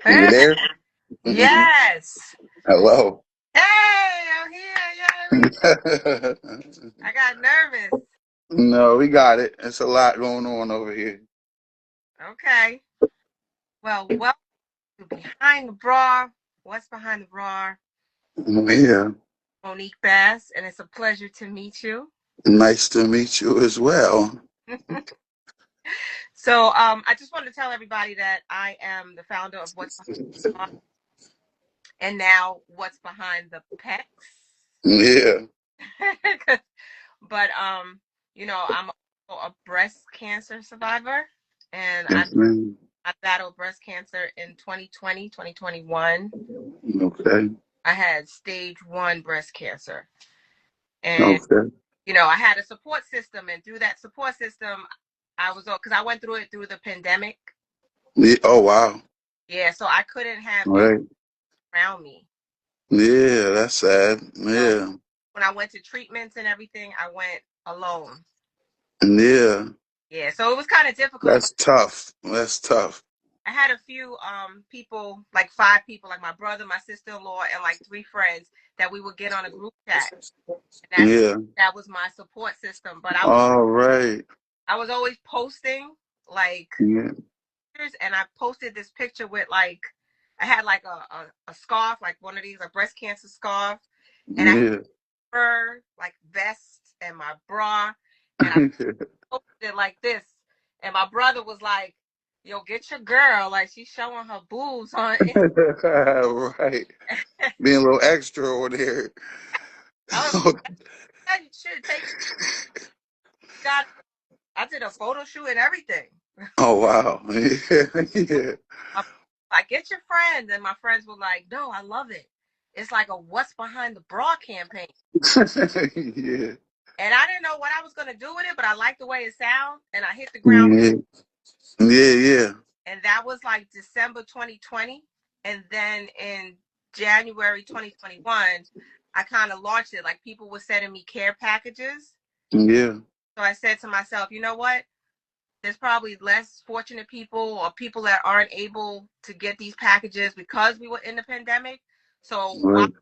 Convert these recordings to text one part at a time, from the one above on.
You there? Yes. Hello. Hey, I'm here. You know what I mean? I got nervous. No, we got it. It's a lot going on over here. Okay. Well, welcome to Behind the Bra. What's behind the bra? Yeah. Monique Bass, and it's a pleasure to meet you. Nice to meet you as well. So, I just wanted to tell everybody that I am the founder of What's Behind the Bra, and now What's Behind the Pecs. Yeah. But I'm also a breast cancer survivor, and Yes, ma'am. I battled breast cancer in 2020, 2021. Okay. I had stage 1 breast cancer. And, Okay. I had a support system. And through that support system, because I went through it through the pandemic. Yeah. Oh, wow. Yeah. So I couldn't have All anyone right. around me. Yeah, that's sad. So Yeah. when I went to treatments and everything, I went alone. Yeah. Yeah. So it was kind of difficult. That's tough. That's tough. I had a few people, like 5 people, like my brother, my sister-in-law, and like 3 friends that we would get on a group chat. And Yeah. that was my support system. But All right. I was always posting like Yeah. pictures, and I posted this picture with like I had like a scarf, like one of these, a breast cancer scarf, and I had Yeah. her like vest and my bra, and I posted it like this. And my brother was like, "Yo, get your girl, like she's showing her boobs on." Right. Being a little extra over there. I was like, "You should take got." I did a photo shoot and everything. Oh, wow. Yeah. Yeah. I, like, get your friends, and my friends were like, "No, I love it. It's like a what's behind the bra campaign." Yeah. And I didn't know what I was gonna do with it, but I liked the way it sounds, and I hit the ground. Yeah. Yeah. Yeah. And that was like December 2020, and then in January 2021, I kind of launched it. Like people were sending me care packages, Yeah. so I said to myself, you know what? There's probably less fortunate people or people that aren't able to get these packages because we were in the pandemic. So while Right.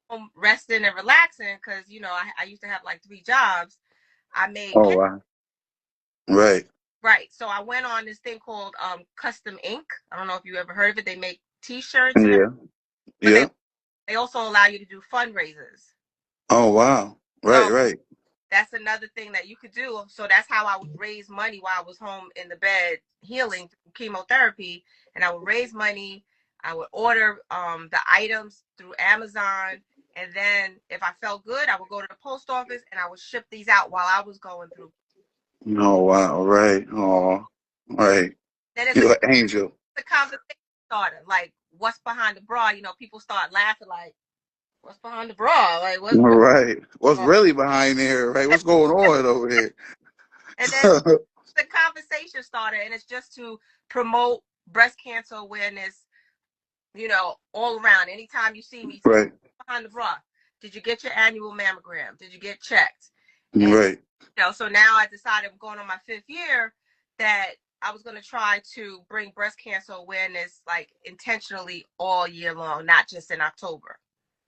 I'm resting and relaxing, because I used to have like 3 jobs, I made Oh, wow. Right. right. So I went on this thing called Custom Ink. I don't know if you ever heard of it. They make T-shirts, Yeah. but Yeah. they also allow you to do fundraisers. Oh, wow. Right. So Right. that's another thing that you could do. So that's how I would raise money while I was home in the bed healing through chemotherapy, and I would raise money. I would order the items through Amazon, and then if I felt good, I would go to the post office and I would ship these out while I was going through. Oh, wow. Right. Oh, right. Then it's You're an angel. a conversation starter, like what's behind the bra. People start laughing, like what's behind the bra, like All what right. What's really behind there? Right. What's going on over there? and then the conversation starter, and it's just to promote breast cancer awareness, all around. Anytime you see me Right. behind the bra, did you get your annual mammogram? Did you get checked? And Right. so now I decided, I'm going on my 5th year, that I was going to try to bring breast cancer awareness like intentionally all year long, not just in October.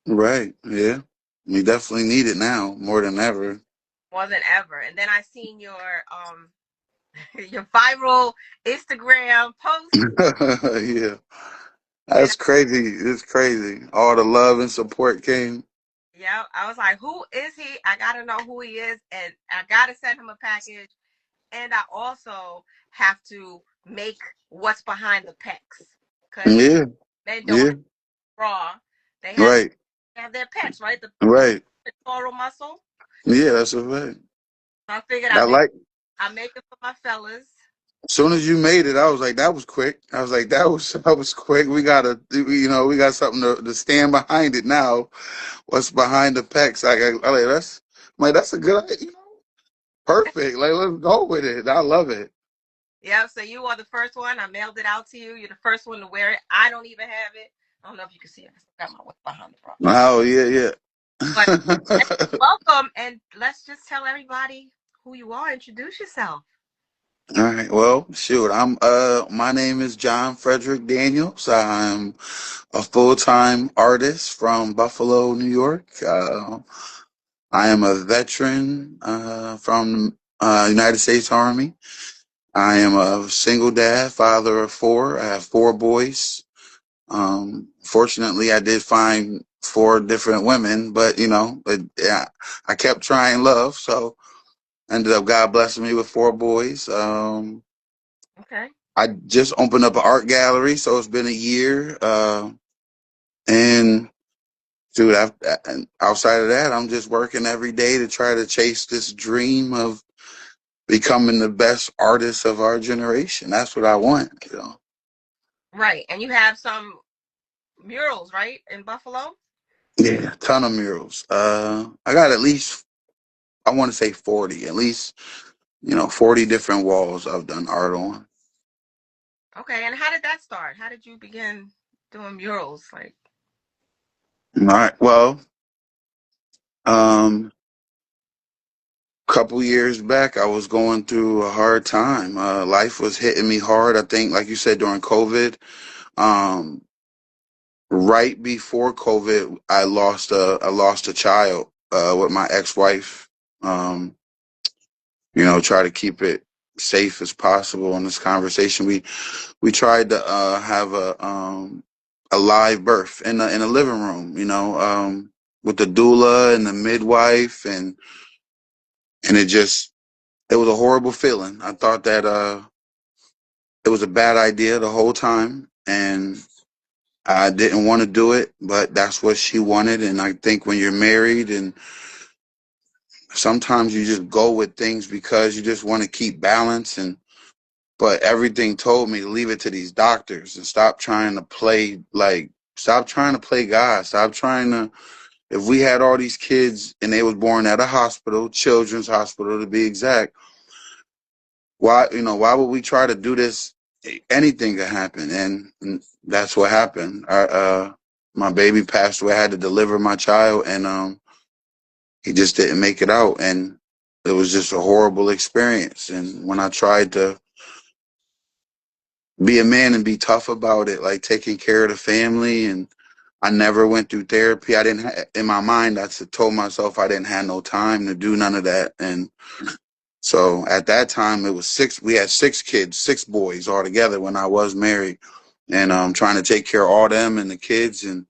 Right. Yeah. We definitely need it now more than ever. More than ever. And then I seen your your viral Instagram post. Yeah. And That's crazy. It's crazy. All the love and support came. yeah, I was like, who is he? I gotta know who he is, and I gotta send him a package. And I also have to make what's behind the pecs, because Yeah. men don't Yeah. have bra. They have Right. their pecs, right? The Right. pectoral muscle. Yeah, that's a fact. So I figured I like. I make it for my fellas. As soon as you made it, I was like, that was quick. I was like, that was quick. We gotta, we got something to stand behind it now. What's behind the pecs? I like that's a good idea. Perfect. Like, let's go with it. I love it. Yeah, so you are the first one. I mailed it out to you. You're the first one to wear it. I don't even have it. I don't know if you can see it. I still got my what's behind the bra. Oh yeah, But yeah. welcome, and let's just tell everybody who you are. Introduce yourself. All right. Well, shoot. My name is Johnfredrick Daniels. I'm a full-time artist from Buffalo, New York. I am a veteran from United States Army. I am a single dad, father of four. I have four boys. Fortunately, I did find four different women, but yeah, I kept trying love, so ended up God blessing me with four boys. Okay. I just opened up an art gallery, so it's been a year. And dude, outside of that, I'm just working every day to try to chase this dream of becoming the best artist of our generation. That's what I want. Right. And you have some murals, right, in Buffalo? Yeah, ton of murals. I got at least, I want to say 40, at least, 40 different walls I've done art on. Okay. And how did that start? How did you begin doing murals? Like, All right. Well, um, couple years back, I was going through a hard time. Life was hitting me hard. I think, like you said, during COVID. Um, right before COVID, I lost a child with my ex-wife. Um, try to keep it safe as possible in this conversation. We tried to have a live birth in a living room. With the doula and the midwife, and it was a horrible feeling. I thought that it was a bad idea the whole time, and I didn't want to do it, but that's what she wanted. And I think when you're married, and sometimes you just go with things because you just want to keep balance. But everything told me to leave it to these doctors and stop trying to play God. Stop trying to. If we had all these kids and they was born at a hospital, children's hospital to be exact, why would we try to do this? Anything could happen, and that's what happened. My baby passed away. I had to deliver my child, and he just didn't make it out, and it was just a horrible experience. And when I tried to be a man and be tough about it, like taking care of the family, and I never went through therapy. I didn't in my mind, told myself I didn't have no time to do none of that. And so at that time, it was six. We had six kids, six boys altogether when I was married, and trying to take care of all them and the kids. And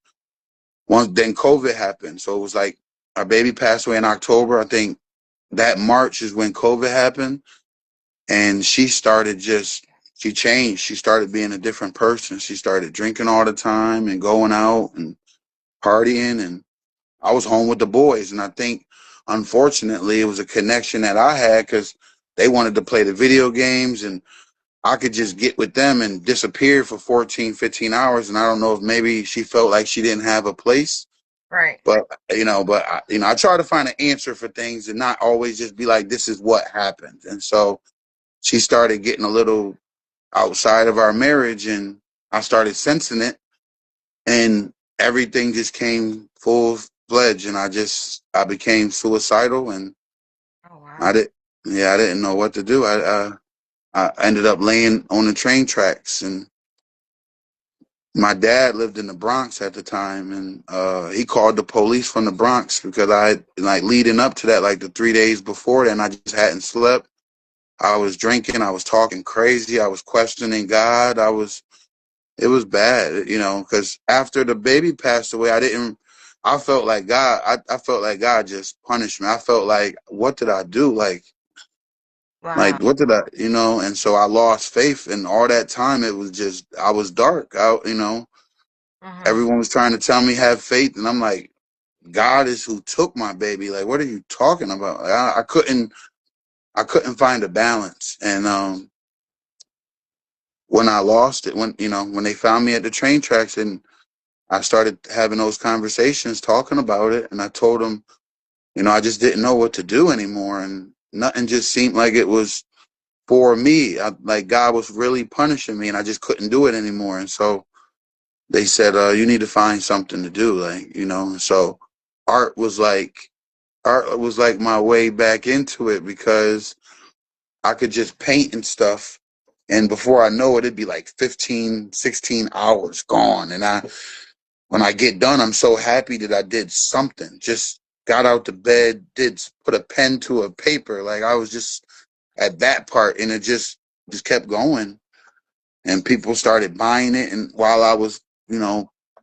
once then COVID happened, so it was like our baby passed away in October. I think that March is when COVID happened, and she changed. She started being a different person. She started drinking all the time and going out and partying, and I was home with the boys. And I think, unfortunately, it was a connection that I had because they wanted to play the video games, and I could just get with them and disappear for 14, 15 hours. And I don't know if maybe she felt like she didn't have a place. right. But I try to find an answer for things and not always just be like, this is what happened. And so she started getting a little outside of our marriage, and I started sensing it, and everything just came full fledged, and I became suicidal, and Oh, I wow. did yeah, I didn't know what to do. I ended up laying on the train tracks, and my dad lived in the Bronx at the time, and he called the police from the Bronx because like leading up to that, like the 3 days before then, I just hadn't slept. I was drinking, I was talking crazy, I was questioning God. It was bad, because after the baby passed away, I felt like I felt like God just punished me. I felt like, what did I do? Wow. What did and so I lost faith, and all that time it was just, I was dark out, Mm-hmm. everyone was trying to tell me have faith, and I'm like, God is who took my baby. Like, what are you talking about? I couldn't find a balance. And when I lost it, when they found me at the train tracks, and I started having those conversations, talking about it, and I told them, I just didn't know what to do anymore, and nothing just seemed like it was for me. Like God was really punishing me, and I just couldn't do it anymore. And so they said, you need to find something to do, And so art was like art was like my way back into it, because I could just paint and stuff. And before I know it, it'd be like 15, 16 hours gone. And when I get done, I'm so happy that I did something. Just got out the bed, put a pen to a paper. Like I was just at that part, and it just kept going. And people started buying it. And while I was,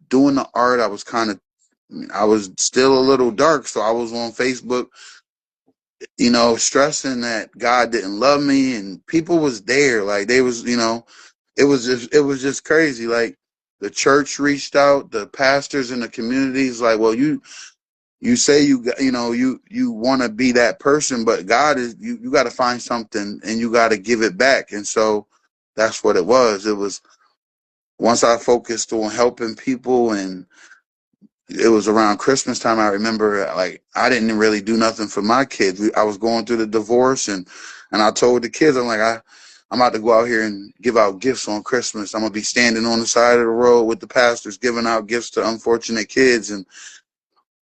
doing the art, I was still a little dark. So I was on Facebook, stressing that God didn't love me, and people was there. Like they was, it was just crazy. Like the church reached out, the pastors in the communities, like, well, you say you want to be that person, but God is, you got to find something and you got to give it back. And so that's what it was. It was once I focused on helping people, and it was around Christmas time. I remember, like, I didn't really do nothing for my kids. I was going through the divorce, and I told the kids, I'm like, I'm about to go out here and give out gifts on Christmas. I'm gonna be standing on the side of the road with the pastors giving out gifts to unfortunate kids. And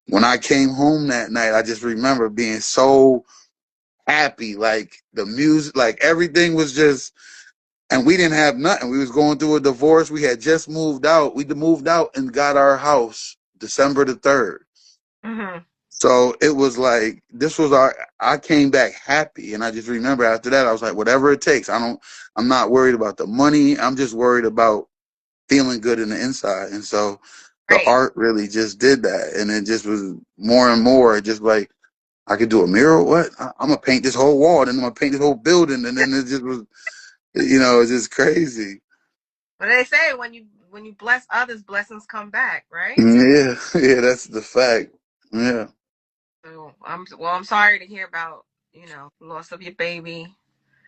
when I came home that night, I just remember being so happy. Like the music, like everything was just, and we didn't have nothing. We was going through a divorce. We had just moved out. We moved out and got our house December the 3rd. Mm-hmm. So it was like, I came back happy. And I just remember after that, I was like, whatever it takes. I'm not worried about the money. I'm just worried about feeling good in the inside. And so the Right. art really just did that. And it just was more and more just like, I could do a mural. What? I'm going to paint this whole wall. Then I'm going to paint this whole building. And then it just was, it's just crazy. But they say when you bless others, blessings come back, right? Yeah. Yeah. That's the fact. Yeah. So I'm sorry to hear about the loss of your baby.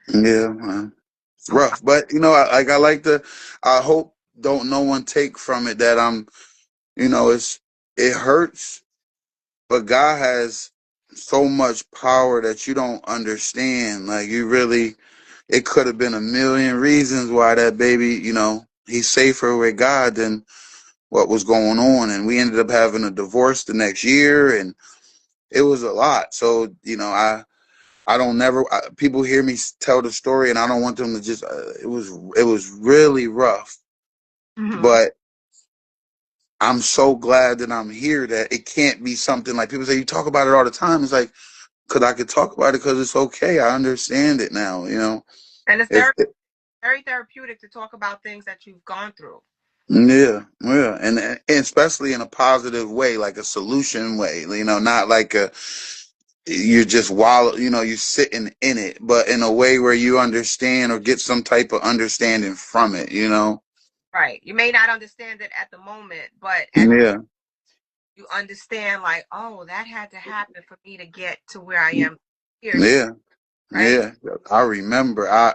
Yeah, man. It's I'm, rough, but I hope don't no one take from it that it hurts, but God has so much power that you don't understand. Like it could have been a million reasons why that baby, he's safer with God than what was going on. And we ended up having a divorce the next year, and it was a lot. So, I don't never. People hear me tell the story, and I don't want them to just. It was really rough, mm-hmm. but I'm so glad that I'm here. That it can't be something like people say. You talk about it all the time. It's like, cause I could talk about it because it's okay. I understand it now. And it's If, very, very therapeutic to talk about things that you've gone through. yeah, yeah, and especially in a positive way, like a solution way. Not like you're just you're sitting in it, but in a way where you understand or get some type of understanding from it. Right. You may not understand it at the moment, but at the Yeah, you understand, like, oh, that had to happen for me to get to where I am here today, yeah, right? yeah. I remember. I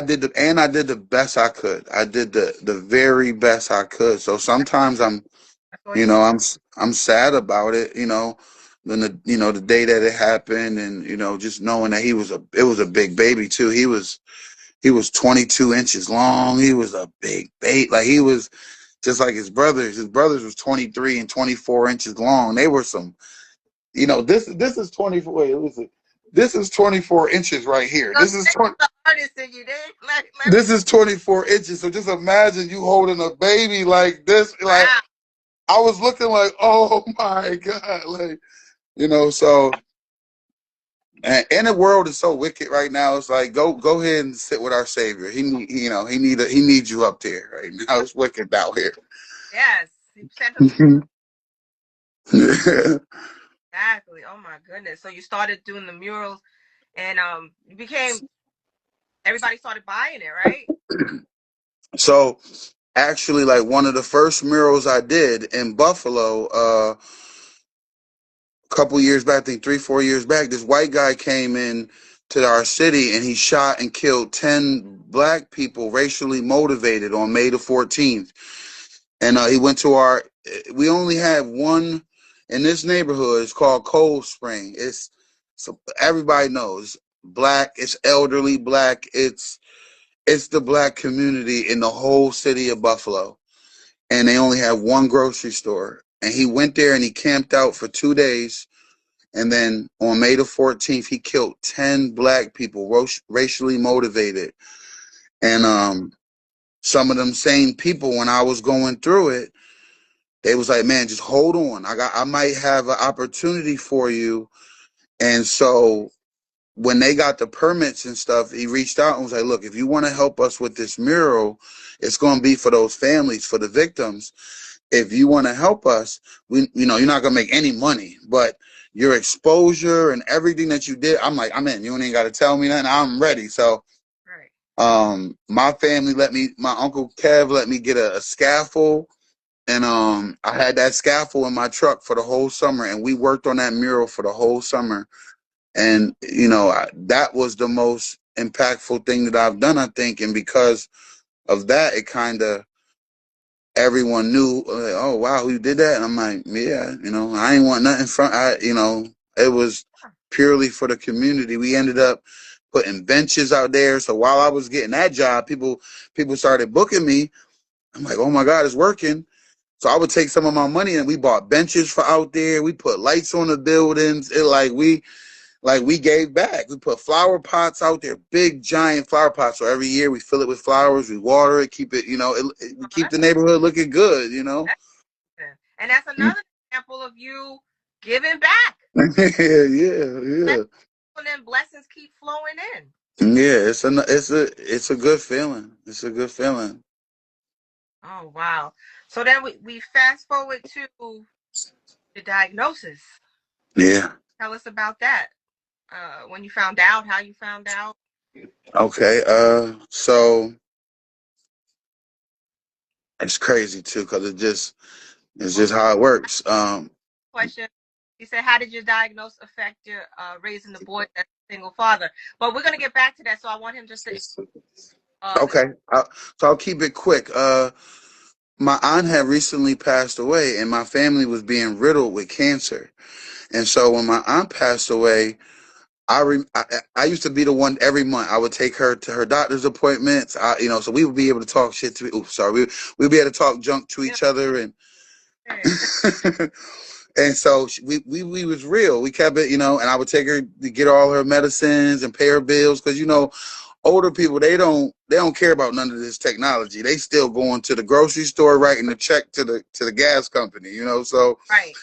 did the best I could. I did the very best I could. So sometimes That's all you can. I'm sad about it. Then the day that it happened, and just knowing that it was a big baby too. He was 22 inches long. He was a big baby. Like he was just like his brothers. His brothers was 23 and 24 inches long. They were some. This is 24. Wait, listen. This is 24 inches right here. So you're the artist and you did. Let me. This is 24 inches. So just imagine you holding a baby like this. Like Wow. I was looking like, oh my God. Like, so and the world is so wicked right now. It's like go ahead and sit with our Savior. He needs you up there right now. It's wicked out here. Yes. You sent him. Yeah. Exactly. Oh my goodness. So you started doing the murals, and you became. Everybody started buying it, right? So actually, like one of the first murals I did in Buffalo, a couple years back, I think 3, 4 years back, this white guy came in to our city and he shot and killed 10 black people racially motivated on May the 14th. And he went to we only have one in this neighborhood. It's called Cold Spring. So everybody knows black. It's elderly black. It's the black community in the whole city of Buffalo. And they only have one grocery store. And he went there and he camped out for 2 days. And then on May the 14th, he killed 10 black people, racially motivated. And some of them same people, when I was going through it, they was like, man, just hold on. I might have an opportunity for you. And so when they got the permits and stuff, he reached out and was like, look, if you want to help us with this mural, it's going to be for those families, for the victims. If you want to help us, you're not going to make any money, but your exposure and everything that you did, I'm like, I'm in. You ain't got to tell me nothing. I'm ready. So, my family my Uncle Kev let me get a scaffold. And I had that scaffold in my truck for the whole summer, and we worked on that mural for the whole summer. And, that was the most impactful thing that I've done, I think. And because of that, it kind of, everyone knew, like, oh, wow, who did that? And I'm like, yeah, I ain't want nothing from, it was purely for the community. We ended up putting benches out there. So while I was getting that job, people started booking me. I'm like, oh my God, it's working. So I would take some of my money and we bought benches for out there. We put lights on the buildings. We gave back. We put flower pots out there, big giant flower pots. So every year we fill it with flowers, we water it, keep it, we keep the neighborhood looking good, And that's another example of you giving back. Yeah. And then blessings keep flowing in. Yeah, it's a good feeling. It's a good feeling. Oh wow. So then we fast forward to the diagnosis. Yeah. Tell us about that. When you found out, how you found out. Okay. So it's crazy too, because it's just how it works. Question. You said, how did your diagnosis affect your raising the boy as a single father? But we're gonna get back to that. So I want him just to. Okay. So I'll keep it quick. My aunt had recently passed away, and my family was being riddled with cancer. And so when my aunt passed away, I used to be the one every month. I would take her to her doctor's appointments. So we would be able to talk shit to. Oops, sorry. We'd be able to talk junk to each other, and and so we was real. We kept it, and I would take her to get all her medicines and pay her bills, because older people, they don't care about none of this technology. They still going to the grocery store, writing the check to the gas company, So right.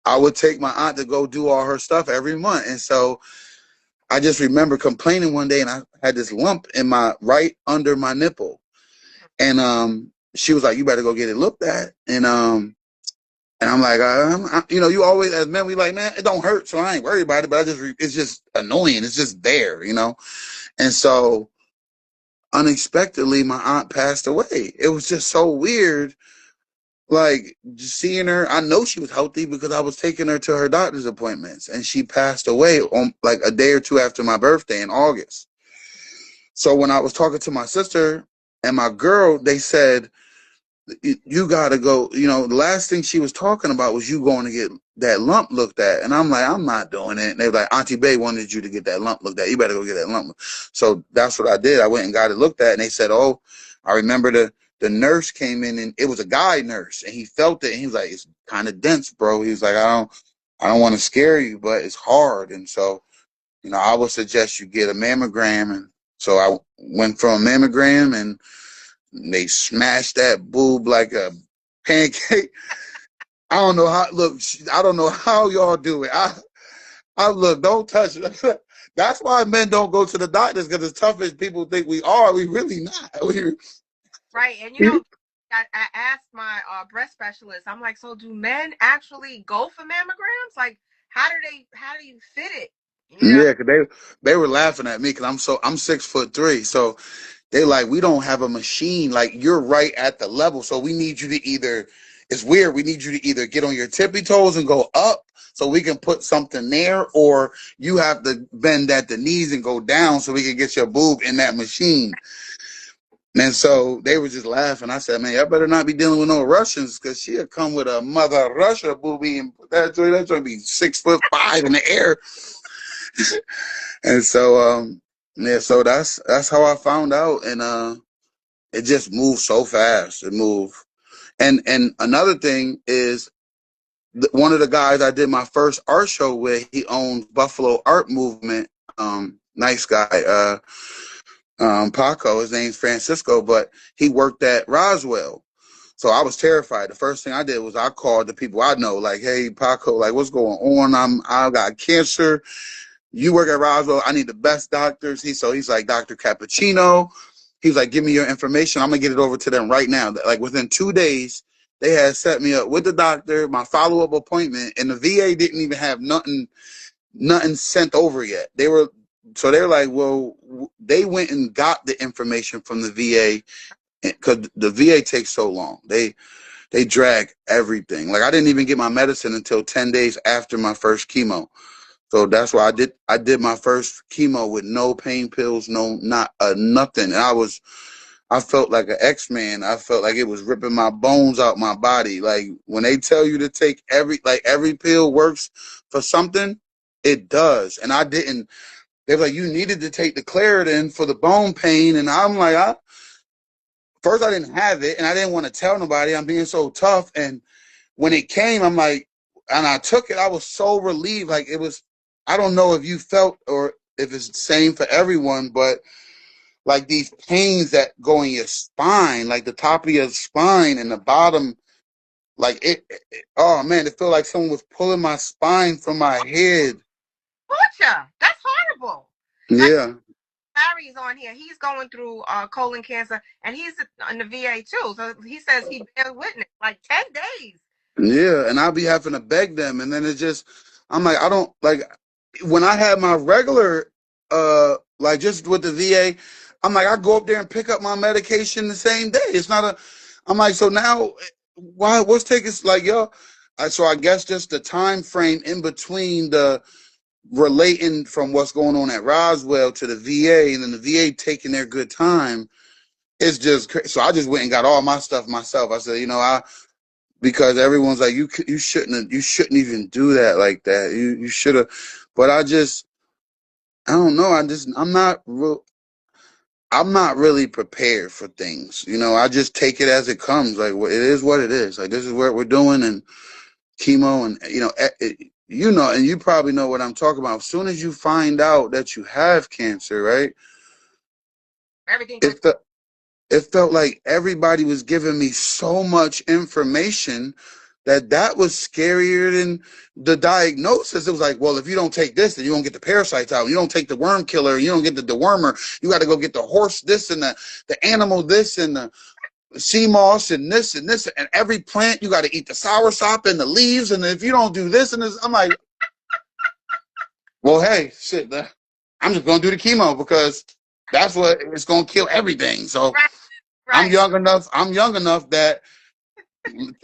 I would take my aunt to go do all her stuff every month. And so I just remember complaining one day, and I had this lump in my right under my nipple. And she was like, you better go get it looked at. And I'm like, you always, as men, we like, man, it don't hurt, so I ain't worried about it. But it's just annoying. It's just there, And so unexpectedly, my aunt passed away. It was just so weird. Like, just seeing her, I know she was healthy because I was taking her to her doctor's appointments, and she passed away on like a day or two after my birthday in August. So when I was talking to my sister and my girl, they said, you gotta go. The last thing she was talking about was you going to get that lump looked at. And I'm like, I'm not doing it. And they were like, Auntie Bay wanted you to get that lump looked at. You better go get that lump. So that's what I did. I went and got it looked at, and they said, oh, I remember the nurse came in, and it was a guy nurse, and he felt it, and he was like, it's kind of dense, bro. He was like, I don't want to scare you, but it's hard. And so, I would suggest you get a mammogram. And so I went for a mammogram, and they smashed that boob like a pancake. I don't know how. Look, I don't know how y'all do it. I look. Don't touch it. That's why men don't go to the doctors, because as tough as people think we are, we really not. Right, and I asked my breast specialist. I'm like, so do men actually go for mammograms? Like, how do you fit it? Yeah, because they were laughing at me because I'm 6'3", so they like, we don't have a machine. Like, you're right at the level, so we need you to either. It's weird. We need you to either get on your tippy toes and go up, so we can put something there, or you have to bend at the knees and go down, so we can get your boob in that machine. And so they were just laughing. I said, man, y'all better not be dealing with no Russians, because she'll come with a mother Russia booby and put that's going to be 6'5" in the air. And so, yeah, so that's how I found out. And it just moved so fast. It moved. And another thing is, one of the guys I did my first art show with, he owns Buffalo Art Movement. Nice guy. Paco, his name's Francisco, but he worked at Roswell. So I was terrified. The first thing I did was I called the people I know, like, hey, Paco, like, what's going on? I got cancer. You work at Roswell. I need the best doctors. He's like, Dr. Cappuccino. He's like, give me your information. I'm going to get it over to them right now. Like within 2 days, they had set me up with the doctor, my follow-up appointment, and the VA didn't even have nothing sent over yet. So they're like, well, they went and got the information from the VA because the VA takes so long. They drag everything. Like I didn't even get my medicine until 10 days after my first chemo. So that's why I did my first chemo with no pain pills, nothing. And I felt like an X-Man. I felt like it was ripping my bones out my body. Like when they tell you to take every pill works for something, it does. And I didn't. They were like, you needed to take the Claritin for the bone pain. And I'm like, first I didn't have it and I didn't want to tell nobody. I'm being so tough. And when it came, I'm like, and I took it, I was so relieved. Like it was, I don't know if you felt or if it's the same for everyone, but like these pains that go in your spine, like the top of your spine and the bottom, like oh man, it felt like someone was pulling my spine from my head. Butcha, that's horrible. Yeah. Larry's on here. He's going through colon cancer, and he's in the VA too. So he says he bears witness, like 10 days. Yeah, and I'll be having to beg them, and then I'm like, I don't like when I had my regular, like just with the VA, I'm like, I go up there and pick up my medication the same day. It's not I'm like, so now, what's taking like yo? So I guess just the time frame in between the relating from what's going on at Roswell to the VA, and then the VA taking their good time. It's just crazy. So I just went and got all my stuff myself. I said, because everyone's like, you shouldn't even do that like that. You should have, but I don't know. I'm not really prepared for things. I just take it as it comes. Like it is what it is. Like this is what we're doing, and chemo, and and you probably know what I'm talking about. As soon as you find out that you have cancer, right? Everything. It felt like everybody was giving me so much information that was scarier than the diagnosis. It was like, well, if you don't take this, then you don't get the parasites out. You don't take the worm killer. You don't get the dewormer. You got to go get the horse this and the animal this and the sea moss and this and this. And every plant, you got to eat the soursop and the leaves. And if you don't do this and this, I'm like, well, hey, shit, I'm just going to do the chemo because that's what it's going to kill everything. So right. I'm young enough that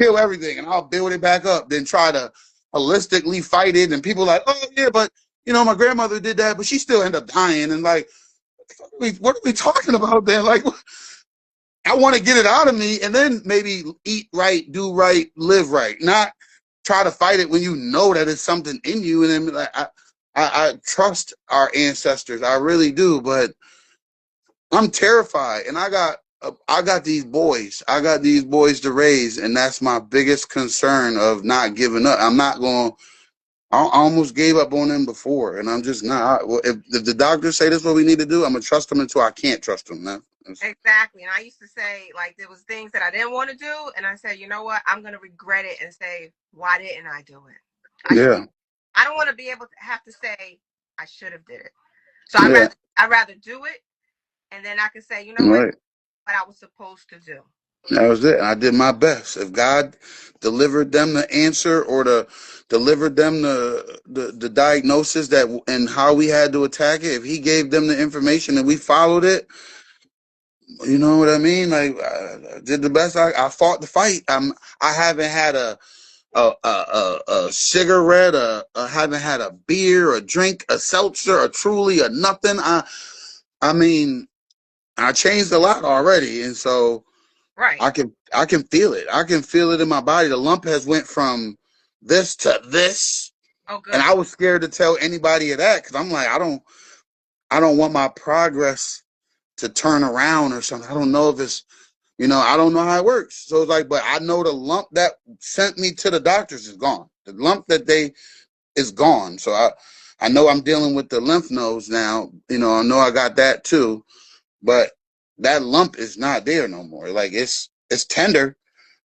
kill everything and I'll build it back up, then try to holistically fight it. And people are like, oh yeah, but my grandmother did that, but she still ended up dying. And like, what are we talking about then? Like, I want to get it out of me and then maybe eat right, do right, live right, not try to fight it when you know that it's something in you. And then like, I trust our ancestors. I really do, but I'm terrified. And I got these boys. I got these boys to raise, and that's my biggest concern of not giving up. I'm not going. I almost gave up on them before, and I'm just not. If the doctors say this is what we need to do, I'm gonna trust them until I can't trust them. Exactly. And I used to say, like, there was things that I didn't want to do, and I said, you know what? I'm gonna regret it and say, why didn't I do it? I don't want to be able to have to say I should have did it. So I'd rather do it, and then I can say, you know what I was supposed to do. That was it. I did my best. If God delivered them the answer or delivered them the diagnosis and how we had to attack it, if he gave them the information and we followed it, you know what I mean? Like I did the best. I fought the fight. I haven't had a cigarette, I haven't had a beer, a drink, a seltzer, a Truly, a nothing. I mean, I changed a lot already, and so I can feel it. I can feel it in my body. The lump has went from this to this, and I was scared to tell anybody of that because I'm like, I don't want my progress to turn around or something. I don't know if it's, I don't know how it works. So it's like, but I know the lump that sent me to the doctors is gone. The lump that they is gone. So I know I'm dealing with the lymph nodes now. You know, I know I got that too, but that lump is not there no more. Like it's tender,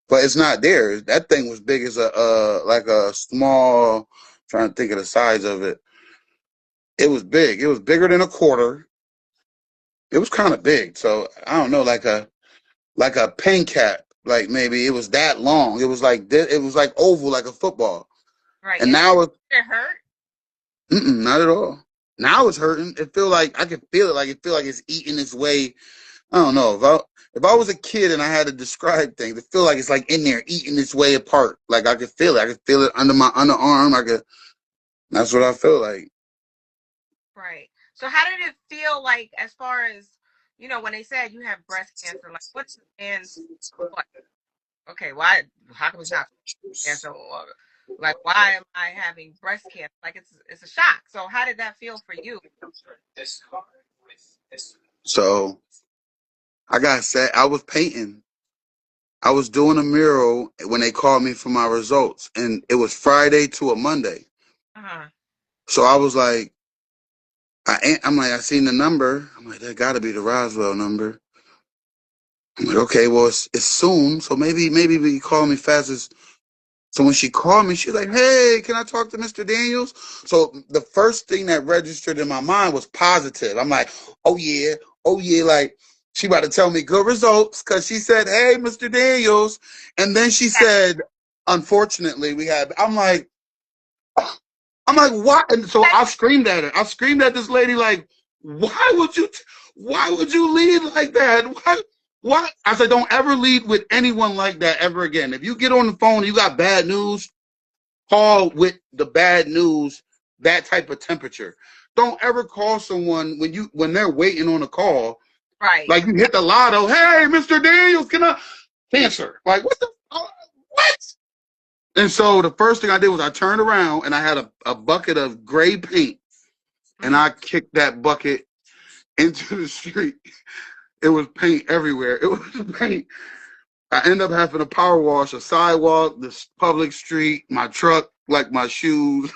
but it's not there. That thing was big as a like a small. Trying to think of the size of it. It was big. It was bigger than a quarter. It was kind of big. So I don't know, like a pen cap. Like maybe it was that long. It was like this, it was like oval, like a football. Right. And And now did it hurt? not at all. Now it's hurting. It feel like I can feel it. Like it feel like it's eating its way. I don't know. If I was a kid and I had to describe things, it feel like it's like in there eating its way apart. Like I could feel it. I could feel it under my underarm. I could. That's what I feel like. Right. So how did it feel like as far as, when they said you have breast cancer, like what's the man's what? Okay, why how come it's not cancer? Or, like why am I having breast cancer? Like it's a shock. So how did that feel for you? So I got set. I was painting. I was doing a mural when they called me for my results, and it was Friday to a Monday. Uh-huh. So I was like, I'm like, I seen the number. I'm like, that got to be the Roswell number. I'm like, okay, well, it's soon, so maybe we call me fast as. So when she called me, she's like, hey, can I talk to Mr. Daniels? So the first thing that registered in my mind was positive. I'm like, oh yeah, like she about to tell me good results because she said, hey, Mr. Daniels. And then she said, unfortunately, I'm like, what? And so I screamed at her. I screamed at this lady, like, why would you lead like that? What? I said, don't ever lead with anyone like that ever again. If you get on the phone, you got bad news, call with the bad news, that type of temperature. Don't ever call someone when they're waiting on a call. Right. Like you hit the lotto. Hey, Mr. Daniels, can I cancer? Like what? And so the first thing I did was I turned around and I had a bucket of gray paint and I kicked that bucket into the street. It was paint everywhere. It was paint. I ended up having to power wash a sidewalk, this public street, my truck, like my shoes.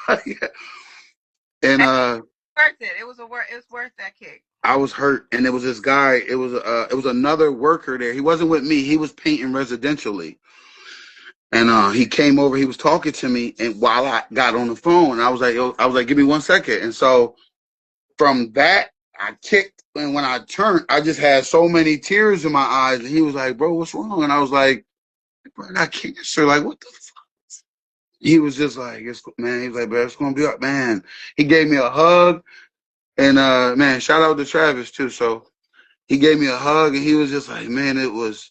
And Worth it. It was worth that kick. I was hurt, and it was this guy. It was another worker there. He wasn't with me. He was painting residentially. And he came over. He was talking to me, and while I got on the phone, I was like, give me 1 second. And so from that, I kicked, and when I turned, I just had so many tears in my eyes. And he was like, "Bro, what's wrong?" And I was like, "Bro, I got cancer. Like, what the fuck?" He was just like, "Man," he was like, "Bro, it's gonna be up, man." He gave me a hug, and man, shout out to Travis too. So he gave me a hug, and he was just like, "Man, it was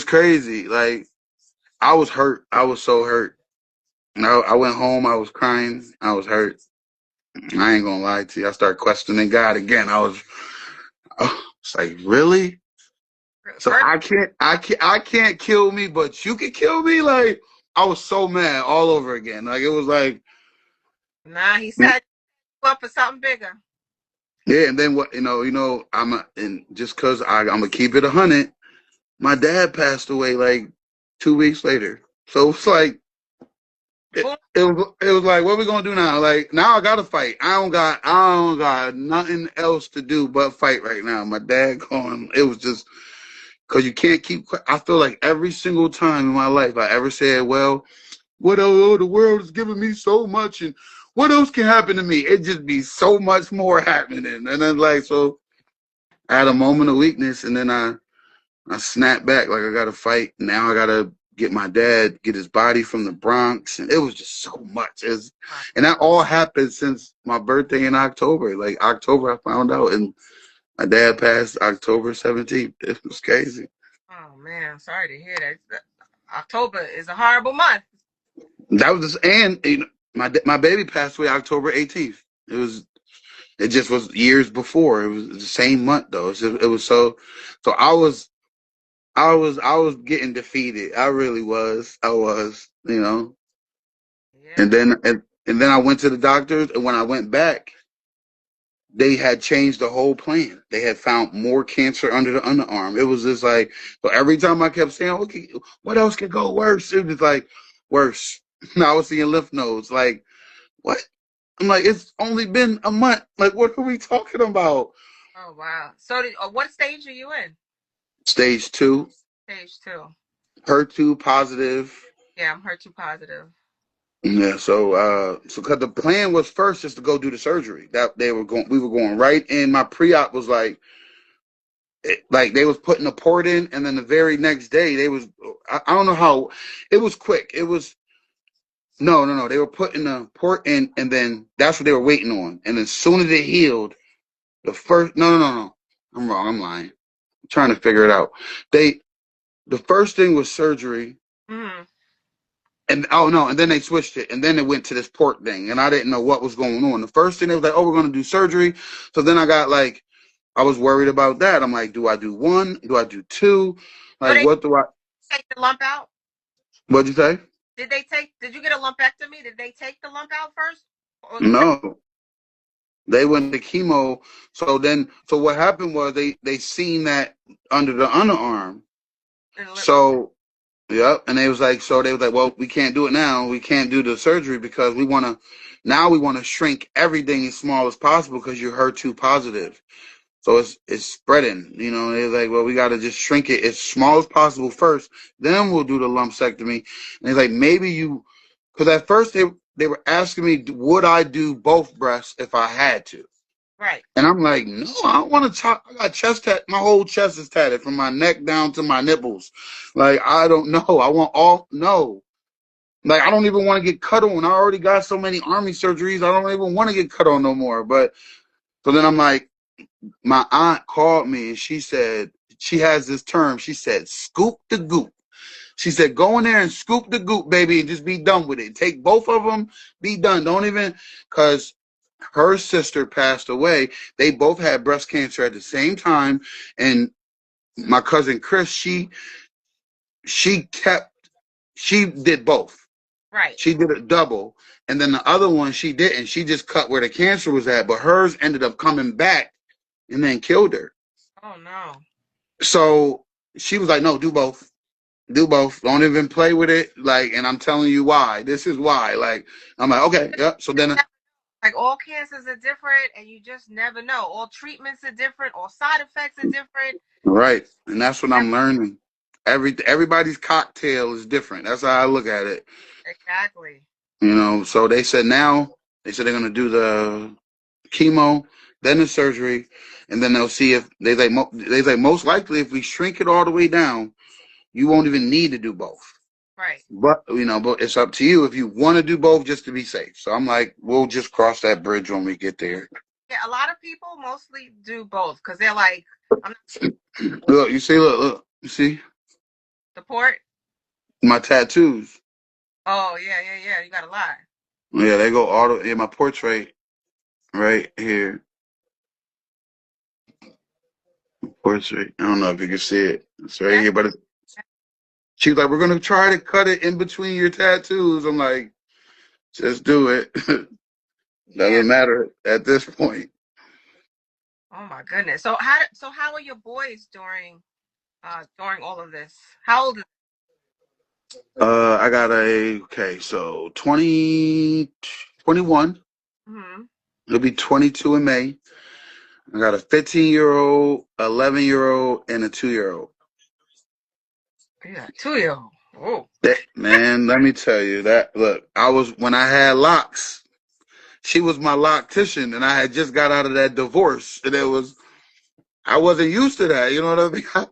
crazy. Like, I was hurt. I was so hurt." I went home. I was crying. I was hurt. I ain't gonna lie to you. I started questioning God again. It's like, really? So I can't kill me, but you can kill me. Like I was so mad all over again. Like it was like, Nah, he set you up for something bigger. yeah. And then what? And just cause I'm gonna keep it 100. My dad passed away like 2 weeks later. So it's like it was like, what are we gonna do now? Like now I gotta fight. I don't got nothing else to do but fight right now. My dad gone. It was just because you can't keep. I feel like every single time in my life I ever said, well, what else? Oh, the world is giving me so much, and what else can happen to me? It just be so much more happening, and then like so, I had a moment of weakness, and then I snapped back like I got to fight. Now I got to get his body from the Bronx, and it was just so much. And that all happened since my birthday in October. Like October, I found out, and my dad passed October 17th. It was crazy. Oh man, sorry to hear that. October is a horrible month. That was and my baby passed away October 18th. It just was years before. It was the same month though. It was so I was getting defeated. I really was. I was, Yeah. And then I went to the doctors, and when I went back, they had changed the whole plan. They had found more cancer under the underarm. It was just like so every time I kept saying, okay, what else could go worse? It was like worse. Now I was seeing lymph nodes. Like, what? I'm like, it's only been a month. Like, what are we talking about? Oh wow. So what stage are you in? Stage 2, Stage 2. HER2 positive. Yeah, I'm HER2 positive. Yeah, so because the plan was first just to go do the surgery. That we were going right in. My pre-op was like they was putting a port in, and then the very next day they was, I don't know how, it was quick. It was, no, they were putting the port in, and then that's what they were waiting on. And as soon as it healed, the first, no, I'm wrong. I'm lying. I'm trying to figure it out. The first thing was surgery. Mm-hmm. And oh no, and then they switched it, and then it went to this port thing, and I didn't know what was going on. The first thing they was like, "Oh, we're gonna do surgery," so then I got like, I was worried about that. I'm like, do I do one? Do I do two? So Like, they what do I? take the lump out? What'd you say? Did you get a lumpectomy? Did they take the lump out first? Or No, they went to chemo. So what happened was they seen that under the underarm. okay. So yep, and they was like, well, we can't do it now. We can't do the surgery because we want to shrink everything as small as possible because you're HER2 positive. So it's spreading. They're like, well, we got to just shrink it as small as possible first. Then we'll do the lumpectomy. And he's like, maybe because at first they were asking me, would I do both breasts if I had to? Right. And I'm like, no, I don't want to. I got chest tat. My whole chest is tatted from my neck down to my nipples. Like, I don't know. I want all no. Like, I don't even want to get cut on. I already got so many army surgeries. I don't even want to get cut on no more. But so then I'm like, my aunt called me and she said, she has this term. She said, scoop the goop. She said, go in there and scoop the goop, baby, and just be done with it. Take both of them, be done. Don't even, because her sister passed away. They both had breast cancer at the same time. And my cousin Chris, she kept, she did both. Right. She did a double. And then the other one, she didn't. She just cut where the cancer was at. But hers ended up coming back and then killed her. Oh no. So she was like, no, do both. Do both. Don't even play with it. Like, and I'm telling you why. This is why. Like, I'm like, okay, yep. So then, Like all cancers are different, and you just never know. All treatments are different. All side effects are different. right. And that's what I'm learning. Everybody's cocktail is different. That's how I look at it. Exactly. So they said they're gonna do the chemo, then the surgery, and then they'll see if they like most likely if we shrink it all the way down, you won't even need to do both. Right. But it's up to you if you want to do both just to be safe. So I'm like, we'll just cross that bridge when we get there. Yeah, a lot of people mostly do both because they're like, I'm Look, you see, look, you see support. my tattoos. Oh yeah. You got a lot. Yeah, they go all the, yeah, my portrait right here. Portrait. I don't know if you can see it. It's right Yeah. here, but she's like, we're gonna try to cut it in between your tattoos. I'm like, just do it. Yeah. Doesn't matter at this point. Oh my goodness. So how are your boys during all of this? How old is? I got so 20, 21. Mm-hmm. It'll be 22 in May. I got a 15-year-old, 11-year-old, and a 2-year-old. Yeah, 2 year old. Oh. Man, let me tell you that. Look, when I had locks, she was my loctician, and I had just got out of that divorce, and I wasn't used to that. You know what I mean? I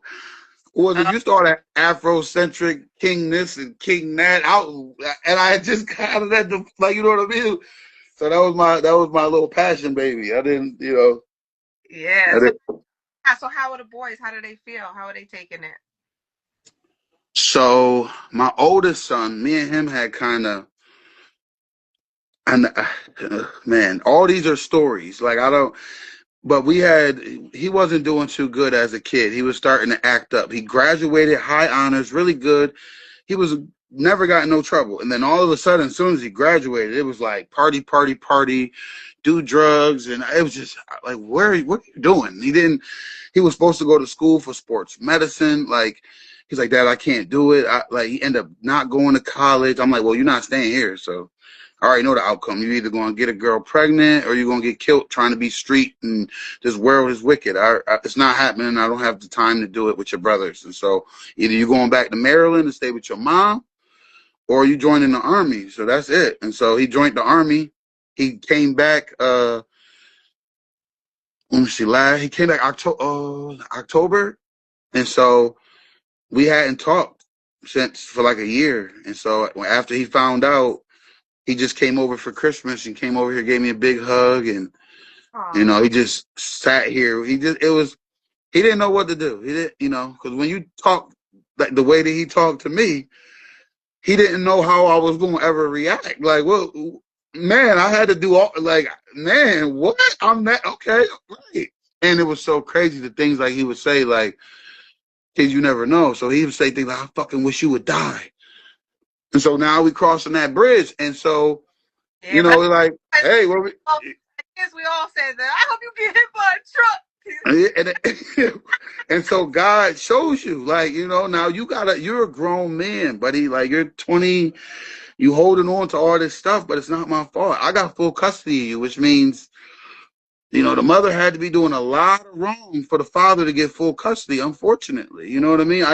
wasn't used to all that Afrocentric king this and king that out, and I had just got out of that, like, you know what I mean? So that was my little passion, baby. I didn't, Yeah. I So didn't. so how are the boys? How do they feel? How are they taking it? So my oldest son, me and him had kind of, and man, all these are stories. Like, I don't, but he wasn't doing too good as a kid. He was starting to act up. He graduated high honors, really good. He was never got in no trouble. And then all of a sudden, as soon as he graduated, it was like party, party, party, do drugs. And it was just like, what are you doing? He was supposed to go to school for sports medicine. Like, He's like, Dad, I can't do it. Like, he ended up not going to college. I'm like, well, you're not staying here, so I already know the outcome. You're either going to get a girl pregnant or you're going to get killed trying to be street, and this world is wicked. It's not happening. I don't have the time to do it with your brothers. And so either you're going back to Maryland to stay with your mom or you joining the army. So that's it. And so he joined the army. He came back, let me see, he came back October. And so we hadn't talked since for like a year. And so after he found out, he just came over for Christmas and came over here, gave me a big hug, and you know, he just sat here. He didn't know what to do. He didn't, you know, because when you talk like the way that he talked to me, he didn't know how I was going to ever react. Like, well, man, I had to do all, like, man, what? I'm that, okay, right. And it was so crazy, the things like he would say, like, kids, you never know. So he would say things like, I fucking wish you would die. And so now we crossing that bridge. And so, Yeah, you know, like, hey, what we, we all said that. I hope you get hit by a truck. and so God shows you, like, you know, now you're a grown man, buddy. Like, you're 20, you holding on to all this stuff, but it's not my fault. I got full custody of you, which means, you know, the mother had to be doing a lot of wrong for the father to get full custody, unfortunately. You know what I mean?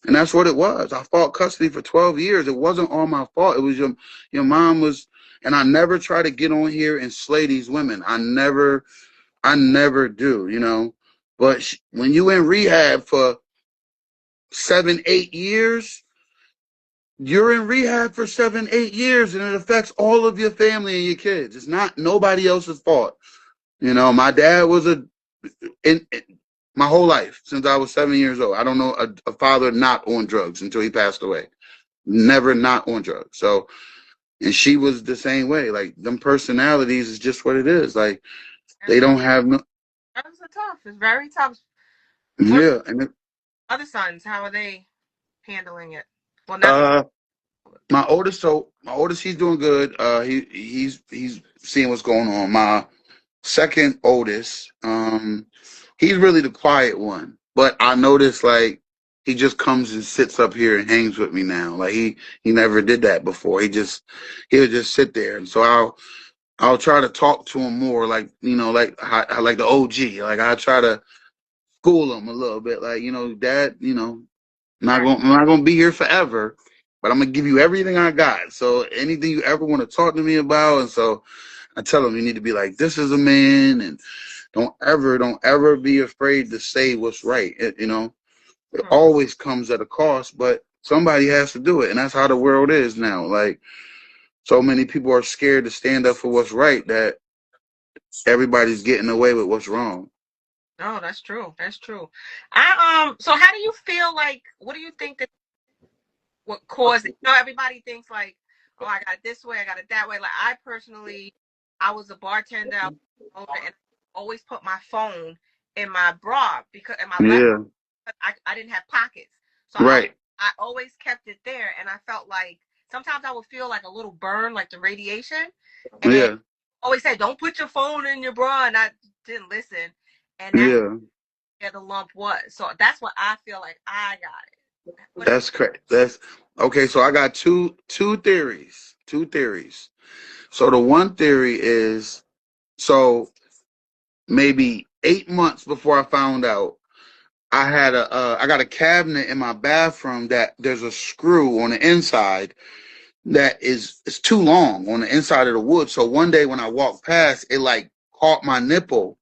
And that's what it was. I fought custody for 12 years. It wasn't all my fault. It was your mom was, and I never try to get on here and slay these women. I never do, you know. But when you in rehab for 7, 8 years, you're in rehab for 7, 8 years, and it affects all of your family and your kids. It's not nobody else's fault. You know, my dad was my whole life since I was 7 years old. I don't know a father not on drugs until he passed away. Never not on drugs. So, and she was the same way. Like, them personalities is just what it is. Like, they don't have no. That's tough. It's very tough. Yeah, and other sons, how are they handling it? Well, not my oldest, he's doing good. He's seeing what's going on. My second oldest, he's really the quiet one, but I noticed, like, he just comes and sits up here and hangs with me now. Like, he never did that before. He'll just sit there, and so I'll try to talk to him more, like, you know, like the OG. Like, I try to school him a little bit, like, you know, Dad, you know, I'm not gonna be here forever, but I'm gonna give you everything I got. So anything you ever want to talk to me about, and so I tell him, you need to be like, this is a man, and don't ever be afraid to say what's right. You know, it always comes at a cost, but somebody has to do it, and that's how the world is now. Like, so many people are scared to stand up for what's right that everybody's getting away with what's wrong. Oh, that's true. That's true. So how do you feel like? What do you think that what caused it? You know, everybody thinks like, oh, I got it this way, I got it that way. Like, I personally, I was a bartender, and I always put my phone in my bra because in my left, I didn't have pockets, so Right. I always kept it there, and I felt like sometimes I would feel like a little burn, like the radiation, and always said, don't put your phone in your bra, and I didn't listen, and that's where the lump was. So that's what I feel like I got it. That's correct. That's okay. So I got two theories. Two theories. So the one theory is, so maybe 8 months before I found out, I got a cabinet in my bathroom that there's a screw on the inside that is too long on the inside of the wood. So one day when I walked past, it like caught my nipple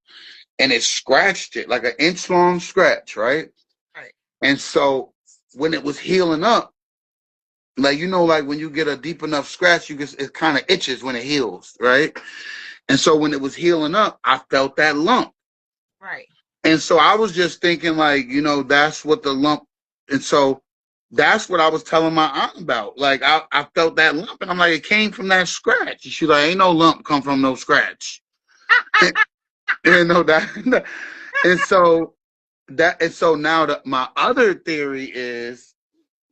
and it scratched it, like an inch long scratch, right? Right. And so when it was healing up, like, you know, like when you get a deep enough scratch, it kind of itches when it heals, right? And so when it was healing up, I felt that lump. Right. And so I was just thinking, like, you know, that's what the lump, and so that's what I was telling my aunt about. Like, I felt that lump, and I'm like, it came from that scratch. And she's like, ain't no lump come from no scratch. And no, that, and so now my other theory is,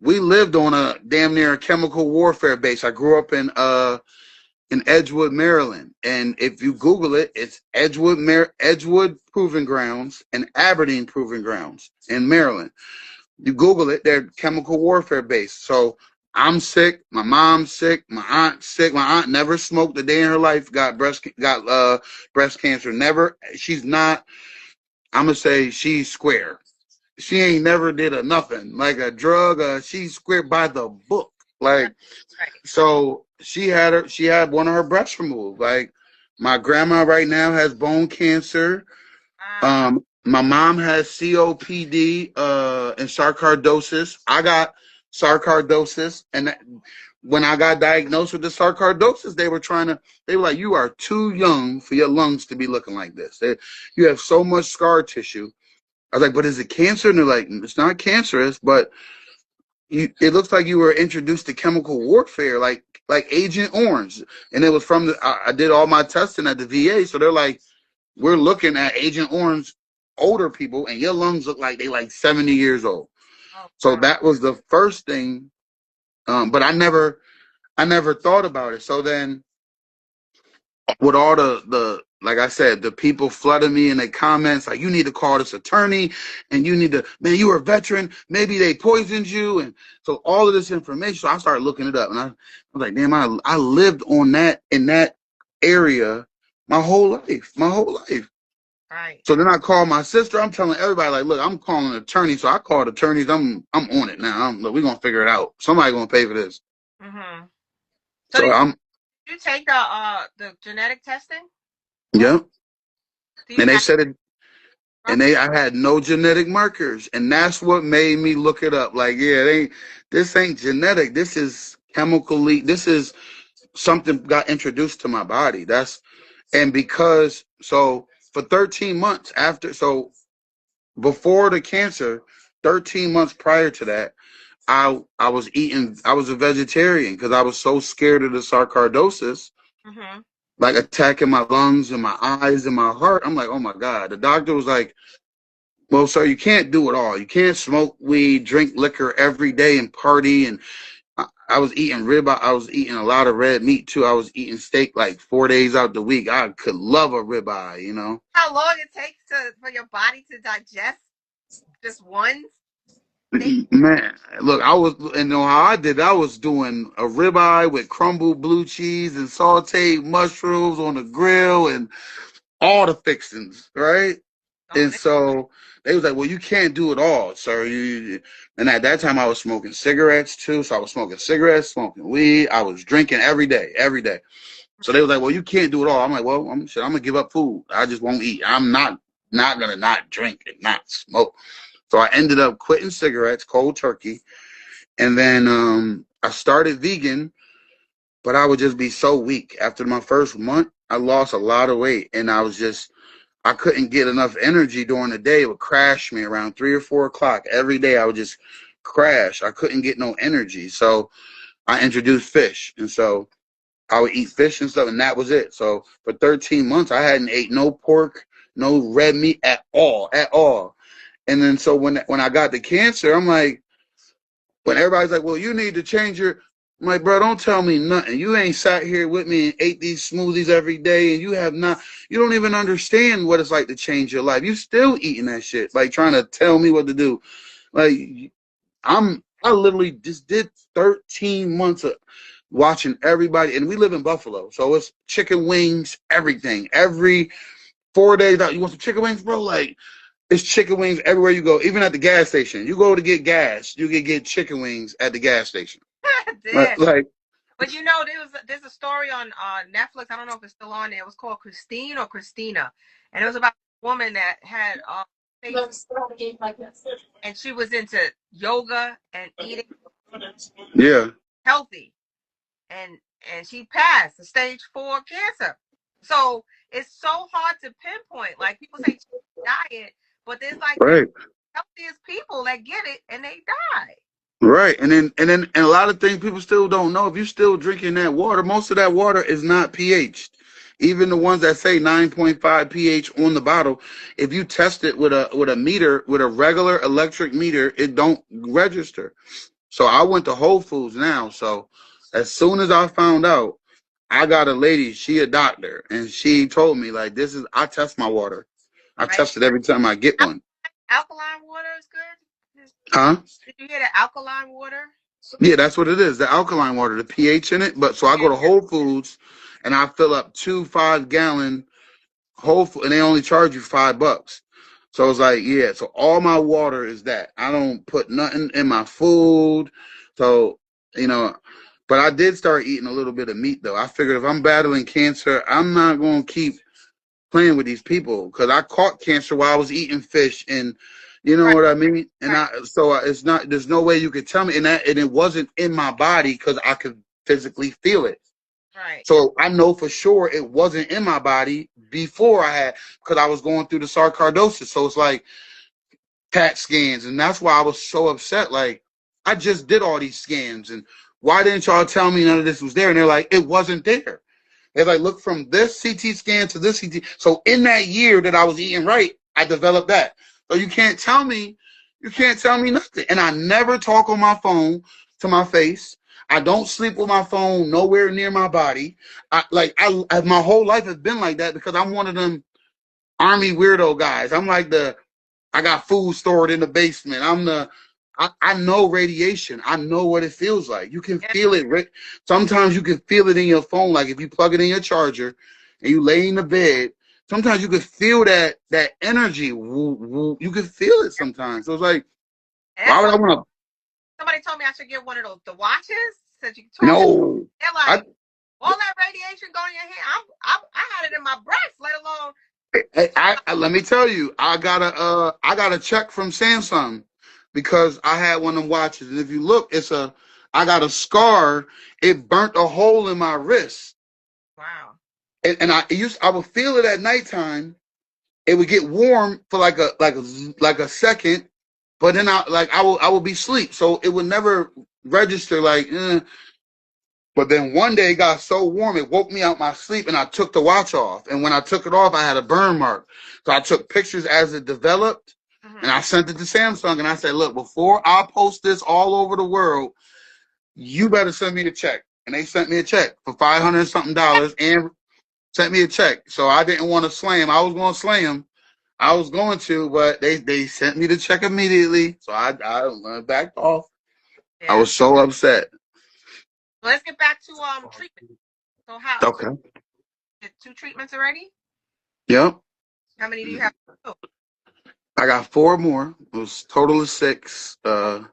we lived on a damn near a chemical warfare base. I grew up in Edgewood, Maryland, and if you Google it, it's Edgewood Proving Grounds and Aberdeen Proving Grounds in Maryland. You Google it, they're chemical warfare based. So I'm sick, my mom's sick, my aunt's sick. My aunt never smoked a day in her life, got breast cancer. Never. She's not. I'm gonna say she's square. She ain't never did a nothing like a drug. She's square by the book. Like, Right. so she had one of her breasts removed. Like, my grandma right now has bone cancer. Wow. My mom has COPD and sarcoidosis. I got sarcoidosis, and when I got diagnosed with the sarcoidosis, they were like, "You are too young for your lungs to be looking like this. You have so much scar tissue." I was like, "But is it cancer?" And they're like, "It's not cancerous, but it looks like you were introduced to chemical warfare, like Agent Orange." And it was from I did all my testing at the VA, so they're like, "We're looking at Agent Orange older people, and your lungs look like they like 70 years old." Oh, So wow. that was the first thing. But I never thought about it. So then, with all the like I said, the people flooding me in the comments like, "You need to call this attorney, and you need to, man, you were a veteran. Maybe they poisoned you." And so all of this information, so I started looking it up, and I was like, "Damn, I lived in that area my whole life, my whole life." Right. So then I called my sister. I'm telling everybody, like, "Look, I'm calling an attorney." So I called attorneys. I'm on it now. Look, we're gonna figure it out. Somebody gonna pay for this. Mm-hmm. So So did I'm, you take the genetic testing? What yeah. do you And they have said it, and roughly? I had no genetic markers, and that's what made me look it up. Like, yeah, this ain't genetic. This is chemically. This is something got introduced to my body. And because so for 13 months after, so before the cancer, 13 months prior to that, I was eating. I was a vegetarian because I was so scared of the sarcoidosis, Mm-hmm. like attacking my lungs and my eyes and my heart. I'm like, oh my God. The doctor was like, "Well, sir, you can't do it all. You can't smoke weed, drink liquor every day, and party." And I was eating ribeye. I was eating a lot of red meat too. I was eating steak like 4 days out the week. I could love a ribeye, you know. How long it takes for your body to digest just one steak? Man, look, I was, and you know how I did. I was doing a ribeye with crumbled blue cheese and sauteed mushrooms on the grill and all the fixings, right? Oh, And so they was like, "Well, you can't do it all, sir." And at that time, I was smoking cigarettes too. So I was smoking cigarettes, smoking weed. I was drinking every day, every day. So they was like, "Well, you can't do it all." I'm like, "Well, I'm gonna give up food. I just won't eat. I'm not gonna not drink and not smoke." So I ended up quitting cigarettes, cold turkey, and then I started vegan. But I would just be so weak after my first month. I lost a lot of weight, and I couldn't get enough energy during the day. It would crash me around 3 or 4 o'clock every day. I would just crash. I couldn't get no energy. So I introduced fish. And so I would eat fish and stuff, and that was it. So for 13 months, I hadn't ate no pork, no red meat at all, at all. And then so when I got the cancer, I'm like, when everybody's like, "Well, you need to change your," I'm like, "Bro, don't tell me nothing. You ain't sat here with me and ate these smoothies every day, and you don't even understand what it's like to change your life. You still eating that shit, like trying to tell me what to do." Like, I literally just did 13 months of watching everybody, and we live in Buffalo, so it's chicken wings, everything. Every 4 days out, "You want some chicken wings, bro?" Like, it's chicken wings everywhere you go, even at the gas station. You go to get gas, you can get chicken wings at the gas station. damn. Like, But there's a story on Netflix. I don't know if it's still on there. It was called Christine or Christina, and it was about a woman that had stage, and she was into yoga and eating yeah, healthy, and she passed the stage 4 cancer. So it's so hard to pinpoint. Like, people say diet, but there's like the right, healthiest people that get it and they die. right. And a lot of things people still don't know. If you're still drinking that water, most of that water is not pH. Even the ones that say 9.5 pH on the bottle, if you test it with a meter, with a regular electric meter, it don't register. So I went to Whole Foods now. So as soon as I found out, I got a lady, she a doctor, and she told me, like, I test my water. I Right? test it every time I get one. Alkaline water is good. Huh? Did you hear the alkaline water? Yeah, that's what it is. The alkaline water, the pH in it. But so I go Yeah. to Whole Foods and I fill up 2 5-gallon and they only charge you $5. So it's like, yeah. So all my water is that. I don't put nothing in my food. So you know, but I did start eating a little bit of meat though. I figured if I'm battling cancer, I'm not going to keep playing with these people because I caught cancer while I was eating fish and. You know Right. what I mean? And Right. it's not. There's no way you could tell me, and it wasn't in my body because I could physically feel it. Right. So I know for sure it wasn't in my body before I had, because I was going through the sarcoidosis. So it's like CAT scans, and that's why I was so upset. Like I just did all these scans, and why didn't y'all tell me none of this was there? And they're like, it wasn't there. They're like, look from this CT scan to this CT. So in that year that I was eating right, I developed that. So you can't tell me nothing. And I never talk on my phone to my face. I don't sleep with my phone nowhere near my body. My whole life has been like that because I'm one of them army weirdo guys. I got food stored in the basement. I know radiation. I know what it feels like. You can Yeah. feel it. Sometimes you can feel it in your phone. Like if you plug it in your charger and you lay in the bed, sometimes you can feel that energy. Woo, woo. You can feel it sometimes. So it's like, And why that's would I what want somebody told me I should get one of those the watches that you can to? talk to. No. They're I, like, all that radiation going in your hand. I had it in my breath, let alone. let me tell you, I got a check from Samsung because I had one of them watches, and if you look, I got a scar. It burnt a hole in my wrist, Wow. and I would feel it at nighttime. It would get warm for like a second, but then I will be asleep, so it would never register like. But then one day it got so warm it woke me out my sleep, and I took the watch off. And when I took it off, I had a burn mark. So I took pictures as it developed, and Mm-hmm. I sent it to Samsung, and I said, "Look, before I post this all over the world, you better send me a check." And they sent me a check for $500 something and sent me a check. So I didn't want to slay him. I was going to slay him. I was going to, but they sent me the check immediately. So I backed off. I Yeah. was so upset. Let's get back to treatment. So Okay. did 2 treatments already? Yep. How many do you have? I got 4 more. It was total of 6. I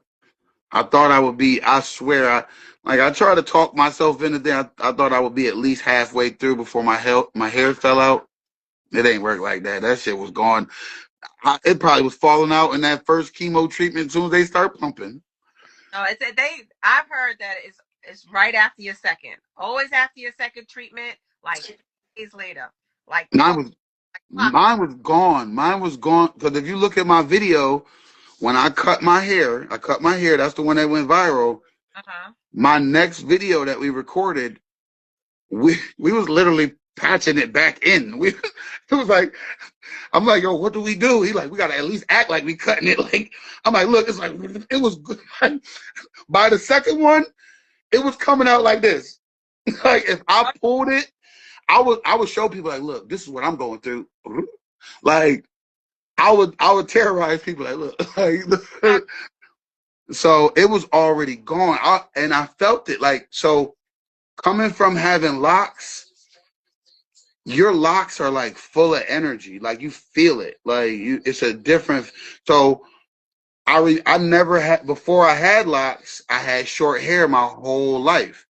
thought I would be. I swear, I tried to talk myself into there. I thought I would be at least halfway through before my hair fell out. It ain't work like that. That shit was gone. It probably was falling out in that first chemo treatment as soon as they start pumping. No, I've heard that it's right after your second. Always after your second treatment, like days later, like Mine clock, was clock. mine was gone. Mine was gone because if you look at my video, when I cut my hair, That's the one that went viral. Uh-huh. My next video that we recorded, we was literally patching it back in. It was like, I'm like, yo, what do we do? He like, we gotta at least act like we cutting it. Like, I'm like, look, it's like it was good. By the second one, it was coming out like this. Like if I pulled it, I would show people like, look, this is what I'm going through. Like I would terrorize people like, look, like, so it was already gone. And I felt it like so coming from having locks, your locks are like full of energy. Like you feel it. Like it's a different. So I never had before I had locks. I had short hair my whole life,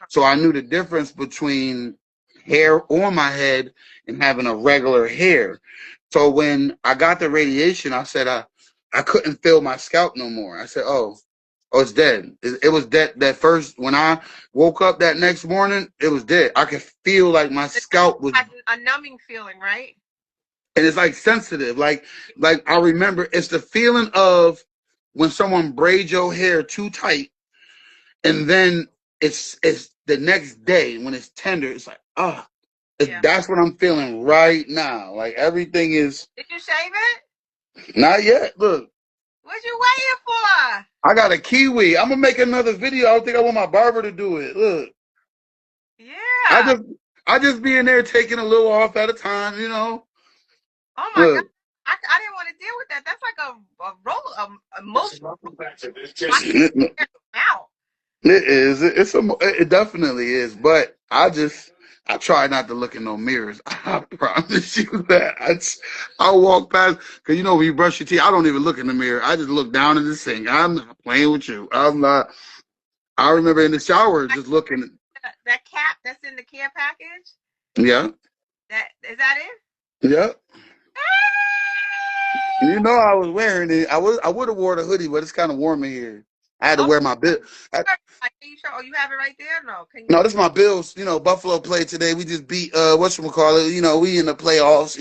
so I knew the difference between hair on my head and having a regular hair. So when I got the radiation, I said I couldn't feel my scalp no more. I said, oh, it's dead. It was dead. That first when I woke up that next morning, it was dead. I could feel like my It's scalp was, like a numbing feeling, right? and it's like sensitive. Like I remember, it's the feeling of when someone braids your hair too tight, and then it's the next day when it's tender. It's like Yeah. that's what I'm feeling right now. Like everything is Did you shave it? not yet. Look, What you waiting for? I got a kiwi. I'm gonna make another video. I don't think I want my barber to do it. Look, I Yeah. just I just be in there taking a little off at a time. Oh my God. Look. I didn't want to deal with that. That's like a roll, emotional It, out. it is. It definitely is. But I try not to look in no mirrors. I promise you that. I walk past because when you brush your teeth, I don't even look in the mirror. I just look down in the sink. I'm not playing with you. I'm not. I remember in the shower Like just looking. that cap that's in the care package. Yeah, That is that it? yeah. I was wearing it. I would have wore the hoodie, but it's kind of warm in here. I had to Oh, wear my bill. can you show? Oh, you have it right there. No, can you? No, this is my Bills. Buffalo played today. We just beat whatchamacallit. We in the playoffs.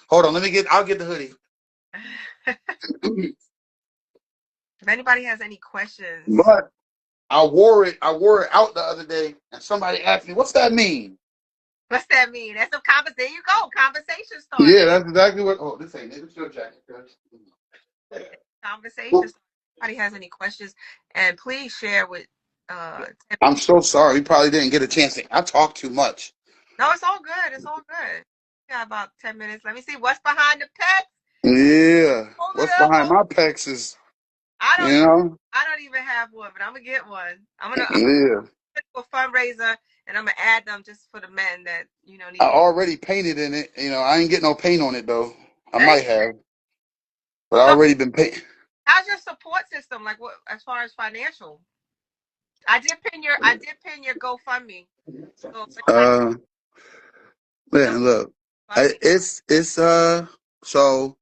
Hold on, I'll get the hoodie. If anybody has any questions, But I wore it out the other day, and somebody asked me, "What's that mean?" what's that mean? That's a conversation. There you go. Conversation Yeah, started. that's exactly what. Oh, this ain't it. It's your jacket. Conversation. If anybody has any questions, and please share with Tim. I'm so sorry. We probably didn't get a chance to. I talk too much. No, it's all good. It's all good. We got about 10 minutes. Let me see what's behind the pets. Yeah. Hold it What's up. behind my pecs is, I you don't even know. I don't even have one, but I'm gonna get one. I'm Yeah. gonna do a fundraiser and I'm gonna add them just for the men that I need. already painted in it. I ain't get no paint on it though. I Hey, might have, but I so already been paint. how's your support system? Like what as far as financial? I did pin your GoFundMe. So if anybody Man, donate look, fund me. so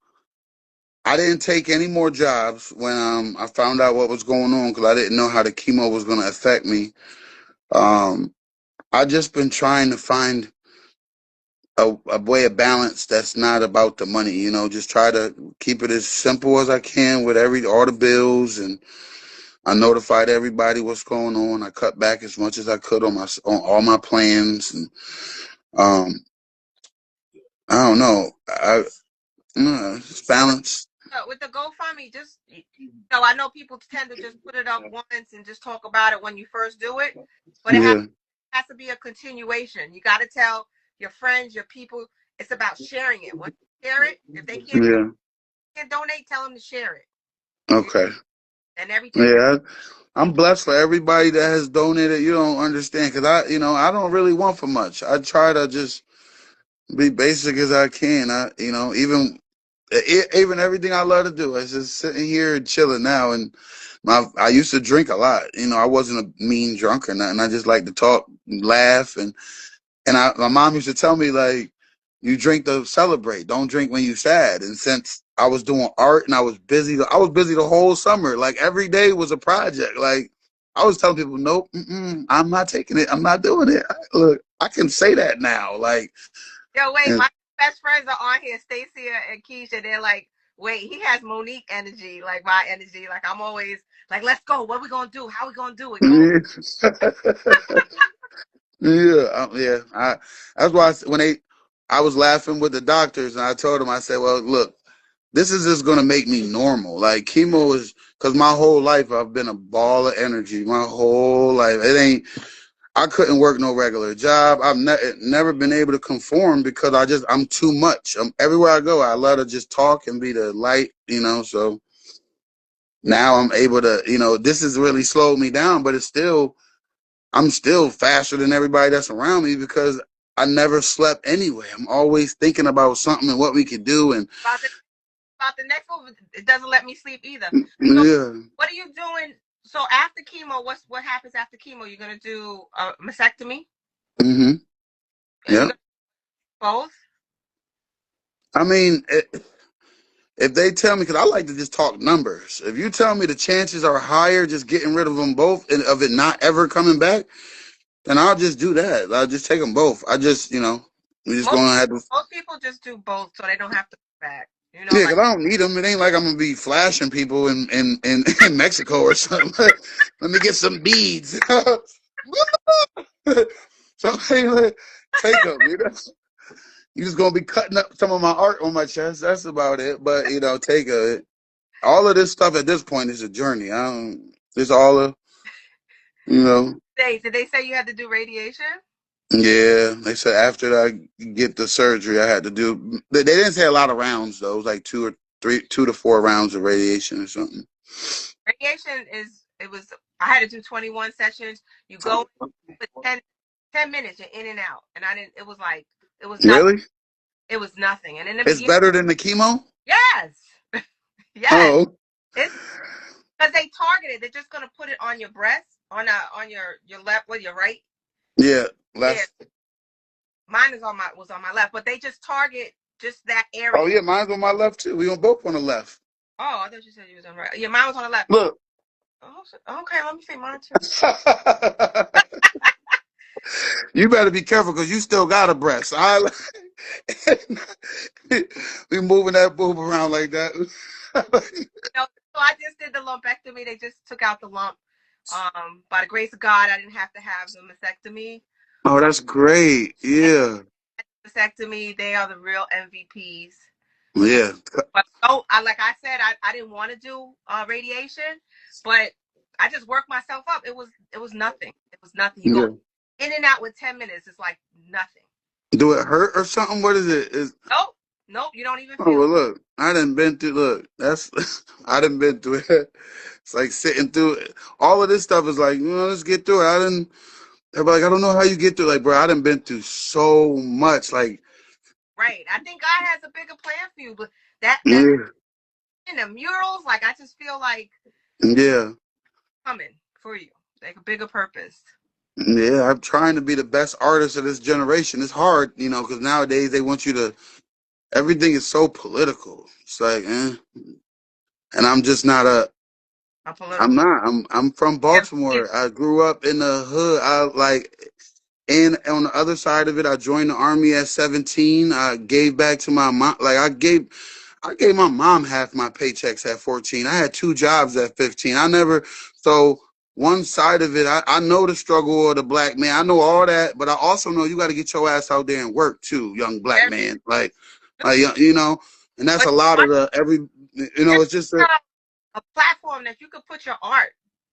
I didn't take any more jobs when I found out what was going on because I didn't know how the chemo was going to affect me. Um, I just been trying to find a way of balance that's not about the money. Just try to keep it as simple as I can with all the bills, and I notified everybody what's going on. I cut back as much as I could on all my plans, and um, I don't know. It's balance. With the GoFundMe, just I know people tend to just put it up once and just talk about it when you first do it, but it Yeah, has to be a continuation. You got to tell your friends, your people. It's about sharing it. When you share it, if they yeah. can't donate, tell them to share it. Okay. And everything. Yeah, I'm blessed for everybody that has donated. You don't understand because I don't really want for much. I try to just be basic as I can. Even everything I love to do. I just sitting here and chilling now. And I used to drink a lot. I wasn't a mean drunk or nothing. I just like to talk, laugh, and my mom used to tell me like, you drink to celebrate. Don't drink when you sad. And since I was doing art and I was busy the whole summer. Like every day was a project. Like I was telling people, nope, I'm not taking it. I'm not doing it. Look, I can say that now. Like, Yo, wait, and, my best friends are on here, Stacia and Keisha. They're like, wait, he has Monique energy, like my energy. Like I'm always like, let's go. What we gonna do? How we gonna do it? Go. yeah. That's why I was laughing with the doctors and I told them, I said, well, look, this is just gonna make me normal. Like chemo is because my whole life I've been a ball of energy. My whole life, it ain't. I couldn't work no regular job. I've never been able to conform because I'm too much. Everywhere I go, I love to just talk and be the light. So now I'm able to. This has really slowed me down, but I'm still faster than everybody that's around me because I never slept anyway. I'm always thinking about something and what we could do. And About the about the next move, it doesn't let me sleep either. So yeah, what are you doing? So after chemo, what happens after chemo? You're gonna do a mastectomy, hmm and you're yeah. gonna do both. I mean, if they tell me, because I like to just talk numbers. If you tell me the chances are higher, just getting rid of them both and of it not ever coming back, then I'll just do that. I'll just take them both. We just Most gonna have to. most people just do both, so they don't have to go back. Yeah, Like because I don't need them. It ain't like I'm gonna be flashing people in Mexico or something. Let me get some beads. So hey, take them. You just gonna be cutting up some of my art on my chest. That's about it. But take all of this stuff at this point is a journey. I don't. It's all a you know. did they say you had to do radiation? Yeah, they said after I get the surgery, I had to do. They didn't say a lot of rounds though. It was like 2 to 4 rounds of radiation or something. Radiation is it was I had to do 21 sessions. You go for 10 minutes, you're in and out. And I didn't it was like it was nothing. Really? It was nothing. And in the It's beginning, better than the chemo? yes. Yes. Oh, It's because they targeted, they're just gonna put it on your breast, on your left with your right. yeah. Yeah. Left. Mine was on my left, but they just target just that Oh area. yeah, mine's on my left too. We on both on the left. Oh, I thought you said you was on the right. Yeah, mine was on the left. Look. Oh, okay, let me see mine too. You better be careful because you still got a breast. We moving that boob around like that. No, so I just did the lumpectomy. They just took out the lump. By the grace of God, I didn't have to have the mastectomy. Oh, that's great. And Yeah. mastectomy, they are the real MVPs. Yeah. But like I said, I didn't want to do radiation, but I just worked myself up. It was nothing. It was nothing. You go Yeah. in and out with 10 minutes. It's like nothing. Do it hurt or something? What is it? Nope, nope. You don't even Oh feel well, it. look, I done been through. Look, that's I done been through it. It's like sitting through it. All of this stuff is like, let's get through it. I didn't. They're like, I don't know how you get through. Like, bro, I done been through so much. Like, Right. I think God has a bigger plan for you, but that yeah, in the murals, like I just feel like yeah, coming for you, like a bigger purpose. yeah. I'm trying to be the best artist of this generation. It's hard, because nowadays they want you to. Everything is so political. It's like, and I'm just not a. A I'm political. not. I'm from Yeah, Baltimore. I grew up in the hood. I like. And on the other side of it, I joined the army at 17. I gave back to my mom. Like I gave my mom half my paychecks at 14. I had 2 jobs at 15. So one side of it, I know the struggle of the black man. I know all that, but I also know you got to get your ass out there and work too, young black very man. true. And that's But a lot of it's just a platform that you could put your art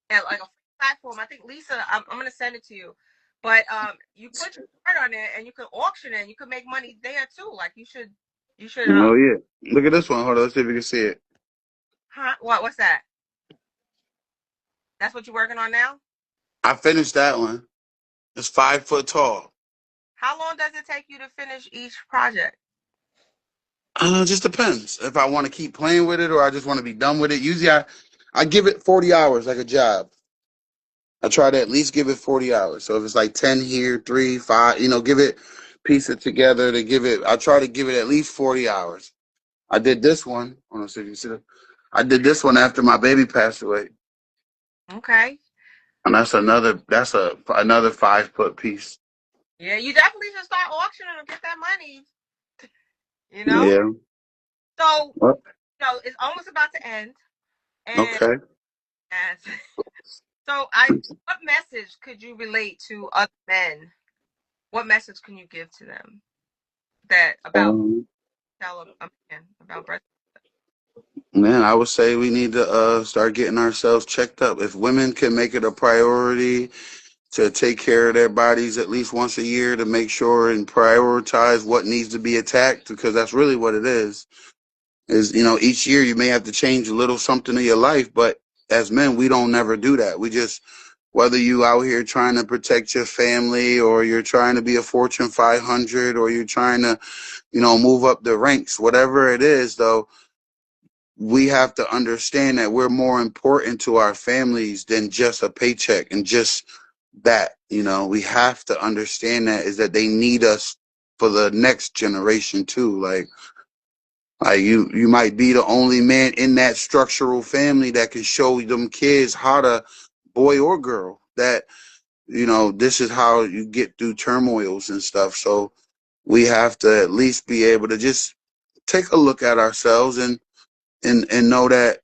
at, like a free platform. I think Lisa, I'm gonna send it to you. But you put your art on there and you could auction it and you could make money there too. Like you should oh yeah. Look at this one. Hold on, let's see if we can see it. huh? What's that? That's what you're working on now? I finished that one. It's 5 foot tall. How long does it take you to finish each project? It just depends if I want to keep playing with it or I just want to be done with it. Usually, I give it 40 hours like a job. I try to at least give it 40 hours. So if it's like 10 here, 3, 5, give it, piece it together to give it. I try to give it at least 40 hours. I did this one. Hold on, so you can see it. I did this one after my baby passed away, Okay. and that's another 5 foot piece. Yeah, you definitely should start auctioning and get that money. You know. Yeah. So Well, it's almost about to end, and okay. as so what message could you relate to other men? What message can you give to them that about Um, tell a man about breast? Man, I would say we need to start getting ourselves checked up. If women can make it a priority to take care of their bodies at least once a year to make sure and prioritize what needs to be attacked, because that's really what it is. Each year you may have to change a little something in your life, but as men, we don't never do that. We just, whether you out here trying to protect your family or you're trying to be a Fortune 500 or you're trying to, move up the ranks, whatever it is, though, we have to understand that we're more important to our families than just a paycheck and just that. We have to understand that is that they need us for the next generation too. Like you might be the only man in that structural family that can show them kids how to, boy or girl, that this is how you get through turmoils and stuff. So we have to at least be able to just take a look at ourselves and know that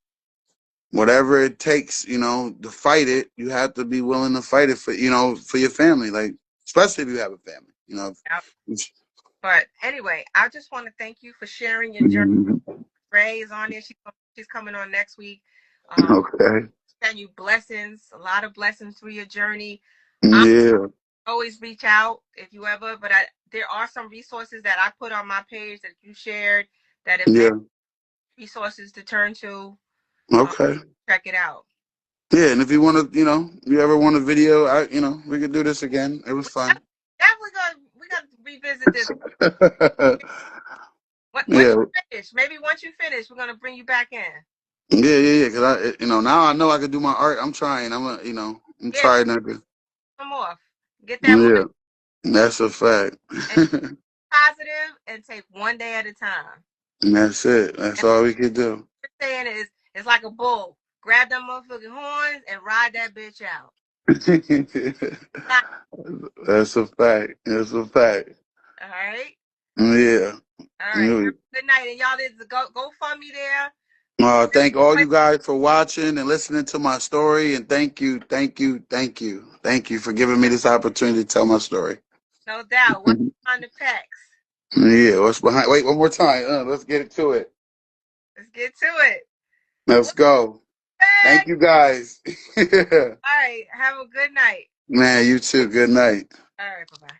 whatever it takes, to fight it, you have to be willing to fight it for your family, like especially if you have a family. Yeah. But anyway, I just want to thank you for sharing your journey. Mhm. Ray is on there. She's coming on next week. Um, Okay. send you blessings, a lot of blessings through your journey. I'm Yeah. always reach out if you ever. But there are some resources that I put on my page that you shared that if there Yeah. are resources to turn to, um, Okay. check it out. Yeah, and if you want to, you ever want a video, we could do this again. It was We fun. definitely we got to revisit this. Once Yeah. you finish, maybe once you finish, we're gonna bring you back in. Yeah. Because now I know I can do my art. I'm trying. I'm Yeah, trying not to. come off. Get that money Yeah, that's a fact. and positive and take one day at a time. And that's it. That's And all we could do. what you're saying is, it's like a bull. Grab them motherfucking horns and ride that bitch out. That's a fact. That's a fact. All right. Yeah. All right. Yeah. Have a good night. And y'all did go fund me there. Thank all you guys for watching and listening to my story. And thank you for giving me this opportunity to tell my story. No doubt. What's on the Pecs? Yeah. What's behind? Wait, one more time. Let's get it to it. Let's get to it. Let's go. Hey. Thank you guys. All right. Have a good night. Man, you too. Good night. All right. Bye bye.